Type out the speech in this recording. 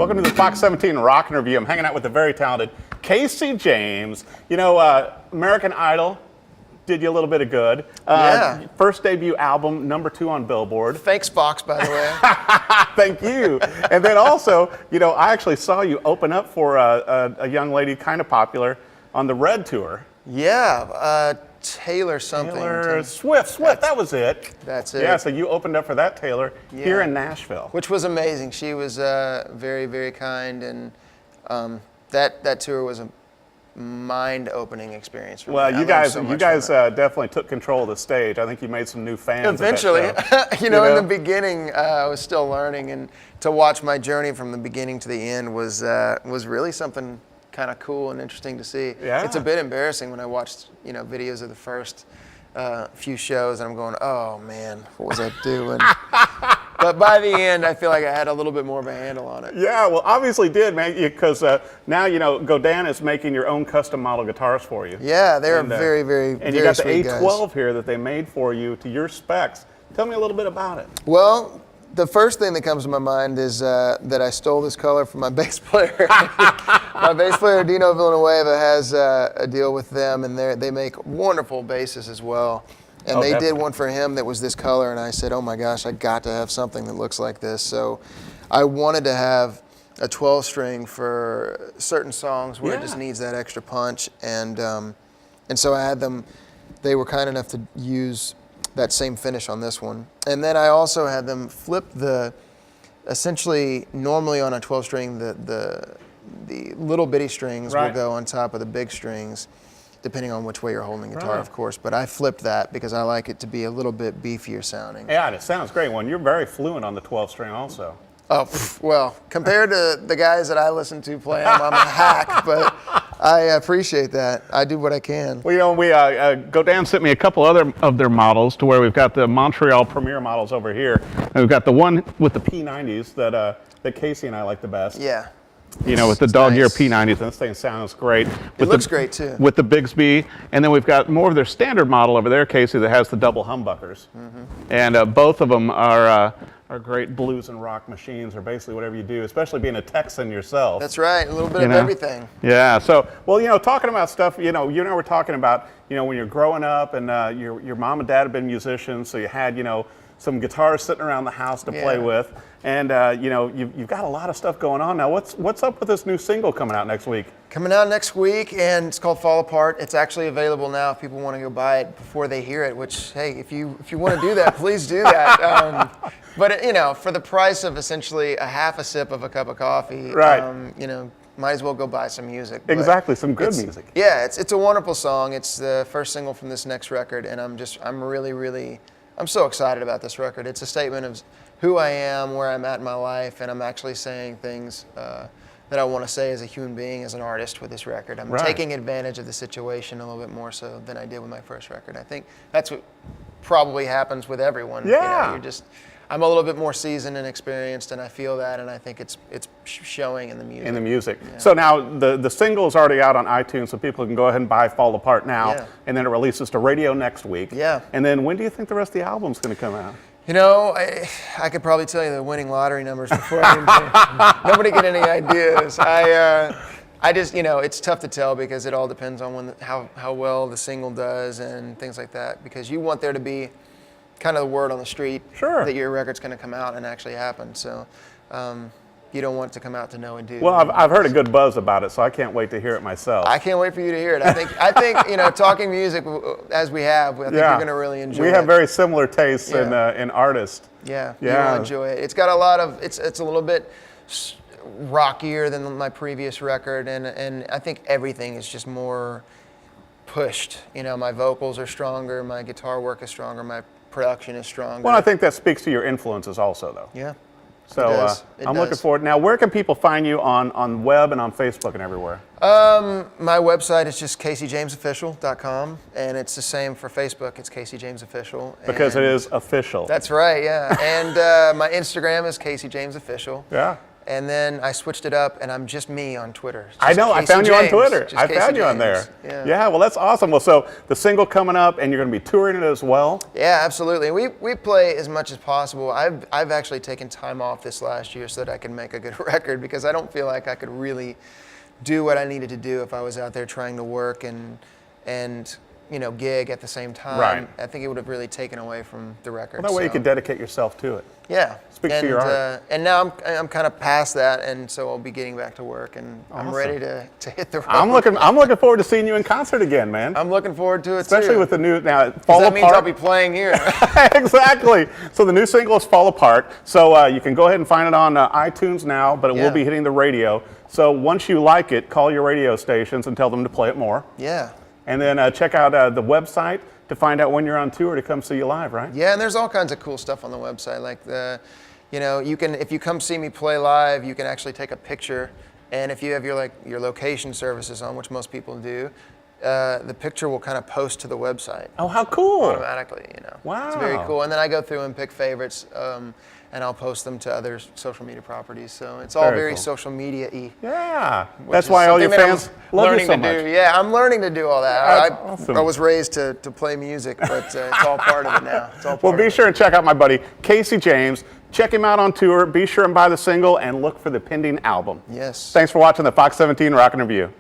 Welcome to the Fox 17 Rock Interview. I'm hanging out with the very talented Casey James. You know, American Idol did you a little bit of good. Yeah. First debut album, #2 on Billboard. Thanks, Fox, by the way. Thank you. And then also, you know, I actually saw you open up for a young lady kind of popular on the Red Tour. Yeah, Taylor something. Taylor Swift, that was it. That's it. Yeah, so you opened up for that Taylor here in Nashville. Which was amazing. She was very, very kind, and that tour was a mind-opening experience for me. Well, you guys definitely took control of the stage. I think you made some new fans. Eventually, at that show. you know, in the beginning, I was still learning, and to watch my journey from the beginning to the end was really something kind of cool and interesting to see. Yeah. It's a bit embarrassing when I watched, you know, videos of the first few shows, and I'm going, oh man, what was I doing? But by the end, I feel like I had a little bit more of a handle on it. Yeah, well, obviously did, man, because now, you know, Godin is making your own custom model guitars for you. Yeah, they're very, very, and very you got the sweet A12 guys. here that they made for you to your specs. Tell me a little bit about it. Well, the first thing that comes to my mind is that I stole this color from my bass player. My bass player, Dino Villanueva, has a deal with them, and they make wonderful basses as well. And they did one for him that was this color, and I said, oh my gosh, I got to have something that looks like this. So I wanted to have a 12-string for certain songs where it just needs that extra punch. And so I had them, they were kind enough to use that same finish on this one. And then I also had them flip essentially normally on a 12-string, the little bitty strings will go on top of the big strings, depending on which way you're holding the guitar, of course. But I flipped that because I like it to be a little bit beefier sounding. Yeah, and it sounds great. Well, you're very fluent on the 12-string also. Oh, well, compared to the guys that I listen to play them, I'm a hack, but I appreciate that. I do what I can. Well, you know, Godin sent me a couple other of their models to where we've got the Montreal Premier models over here. And we've got the one with the P90s that Casey and I like the best. Yeah. You know, with the Dog Ear P90s, and this thing sounds great. It looks great too. With the Bigsby, and then we've got more of their standard model over there, Casey, that has the double humbuckers. And both of them are great blues and rock machines, or basically whatever you do, especially being a Texan yourself. That's right, a little bit of everything. Yeah, so, well, you know, talking about stuff, you know, you and I were talking about, you know, when you're growing up and your mom and dad have been musicians, so you had, you know, some guitars sitting around the house to play with. And, you know, you've got a lot of stuff going on now. What's up with this new single coming out next week? Coming out next week, and it's called Fall Apart. It's actually available now if people want to go buy it before they hear it, which, hey, if you want to do that, please do that. But, you know, for the price of essentially a half a sip of a cup of coffee, you know, might as well go buy some music. Exactly, some good music. Yeah, it's a wonderful song. It's the first single from this next record, and I'm so excited about this record. It's a statement of who I am, where I'm at in my life, and I'm actually saying things that I want to say as a human being, as an artist with this record. I'm taking advantage of the situation a little bit more so than I did with my first record. I think that's what probably happens with everyone. Yeah. You know, I'm a little bit more seasoned and experienced, and I feel that, and I think it's showing in the music. In the music. Yeah. So now the single is already out on iTunes, so people can go ahead and buy Fall Apart now, and then it releases to radio next week. Yeah. And then when do you think the rest of the album's going to come out? You know, I could probably tell you the winning lottery numbers before I even nobody get any ideas. I just, you know, it's tough to tell because it all depends on how well the single does and things like that, because you want there to be kind of the word on the street that your record's going to come out and actually happen. So you don't want it to come out to no one do. Well, I've heard a good buzz about it, so I can't wait to hear it myself. I can't wait for you to hear it. I think you know, talking music as we have, I think you're going to really enjoy it. We have very similar tastes in artists. Yeah, you'll enjoy it. It's got a lot of, it's a little bit rockier than my previous record, and I think everything is just more pushed. You know, my vocals are stronger, my guitar work is stronger, my production is stronger. Well, I think that speaks to your influences also, though. Yeah. So I'm looking forward. Now, where can people find you on web and on Facebook and everywhere? My website is just CaseyJamesOfficial.com, and it's the same for Facebook. It's Casey James Official. Because it is official. That's right, yeah. And my Instagram is Casey James Official. Yeah. And then I switched it up, and I'm just me on Twitter. Just I know. I Casey found you on James. Twitter. Just I Casey found you on James. there. Yeah. Well, that's awesome. Well, so the single coming up, and you're going to be touring it as well. Yeah, absolutely. We play as much as possible. I've actually taken time off this last year so that I can make a good record, because I don't feel like I could really do what I needed to do if I was out there trying to work and gig at the same time. Right. I think it would have really taken away from the record. Well, that way you could dedicate yourself to it. Yeah. Speaks to your art. And now I'm kind of past that, and so I'll be getting back to work, and Awesome. I'm ready to hit the road. I'm looking forward to seeing you in concert again, man. I'm looking forward to it, Especially too. with the new Fall that Apart. means I'll be playing here. Exactly. So the new single is Fall Apart. So you can go ahead and find it on iTunes now, but it will be hitting the radio. So once you like it, call your radio stations and tell them to play it more. Yeah. And then check out the website to find out when you're on tour to come see you live, right? Yeah, and there's all kinds of cool stuff on the website. Like you can, if you come see me play live, you can actually take a picture, and if you have your location services on, which most people do, the picture will kind of post to the website. Oh, how cool! Automatically, Wow. It's very cool. And then I go through and pick favorites, and I'll post them to other social media properties. So it's all very cool. social media-y. Yeah, that's why all your fans love you so much. Yeah, I'm learning to do all that. That's awesome. I was raised to play music, but it's all part of it now. It's all part Well, of be it. sure and check out my buddy Casey James. Check him out on tour. Be sure and buy the single and look for the pending album. Yes. Thanks for watching the Fox 17 Rockin' Review.